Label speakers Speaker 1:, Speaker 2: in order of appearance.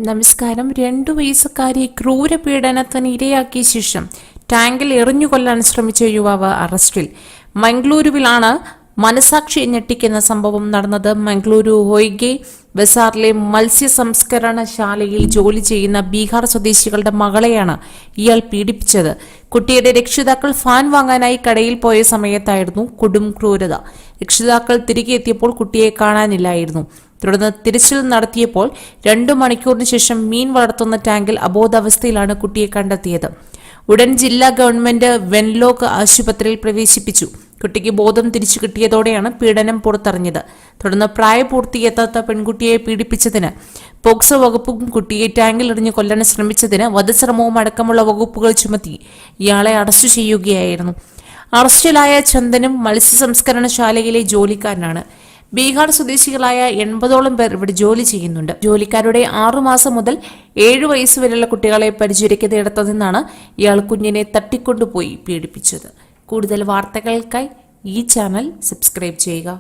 Speaker 1: നമസ്കാരം. 2 വയസ്സുകാരി ക്രൂരപീഡനത്തിന് ഇരയാക്കിയ ശേഷം ടാങ്കിൽ എറിഞ്ഞുകൊല്ലാൻ ശ്രമിച്ച യുവാവ് അറസ്റ്റിൽ. മംഗളൂരുവിലാണ് മനസാക്ഷി ഞെട്ടിക്കുന്ന സംഭവം നടന്നത്. മംഗളൂരു ഹൊയ്ഗെ ബസാറിലെ മത്സ്യ സംസ്കരണ ശാലയിൽ ജോലി ചെയ്യുന്ന ബീഹാർ സ്വദേശികളുടെ മകളെയാണ് ഇയാൾ പീഡിപ്പിച്ചത്. കുട്ടിയുടെ രക്ഷിതാക്കൾ ഫാൻ വാങ്ങാനായി കടയിൽ പോയ സമയത്തായിരുന്നു കൊടും ക്രൂരത. രക്ഷിതാക്കൾ തിരികെ എത്തിയപ്പോൾ കുട്ടിയെ കാണാനില്ലായിരുന്നു. തുടർന്ന് തിരച്ചിൽ നടത്തിയപ്പോൾ 2 മണിക്കൂറിന് ശേഷം മീൻ വളർത്തുന്ന ടാങ്കിൽ അബോധാവസ്ഥയിലാണ് കുട്ടിയെ കണ്ടെത്തിയത്. ഉടൻ ജില്ലാ ഗവൺമെന്റ് വെൻലോക്ക് ആശുപത്രിയിൽ പ്രവേശിപ്പിച്ചു. കുട്ടിക്ക് ബോധം തിരിച്ചു കിട്ടിയതോടെയാണ് പീഡനം പുറത്തറിഞ്ഞത്. തുടർന്ന് പ്രായപൂർത്തിയെത്താത്ത പെൺകുട്ടിയെ പീഡിപ്പിച്ചതിന് പോക്സോ വകുപ്പും കുട്ടിയെ ടാങ്കിൽ എറിഞ്ഞു കൊല്ലാൻ ശ്രമിച്ചതിന് വധശ്രമവും അടക്കമുള്ള വകുപ്പുകൾ ചുമത്തി ഇയാളെ അറസ്റ്റ് ചെയ്യുകയായിരുന്നു. അറസ്റ്റിലായ ചന്ദനും മത്സ്യ സംസ്കരണശാലയിലെ ജോലിക്കാരനാണ്. ബീഹാർ സ്വദേശികളായ 80ഓളം പേർ ഇവിടെ ജോലി ചെയ്യുന്നുണ്ട്. ജോലിക്കാരുടെ 6 മാസം മുതൽ 7 വയസ്സ് വരെയുള്ള കുട്ടികളെ പരിചരിക്കുന്നയിടത്തു നിന്നാണ് ഇയാൾ കുഞ്ഞിനെ തട്ടിക്കൊണ്ടുപോയി പീഡിപ്പിച്ചത്. കൂടുതൽ വാർത്തകൾക്കായി ഈ ചാനൽ സബ്സ്ക്രൈബ് ചെയ്യുക.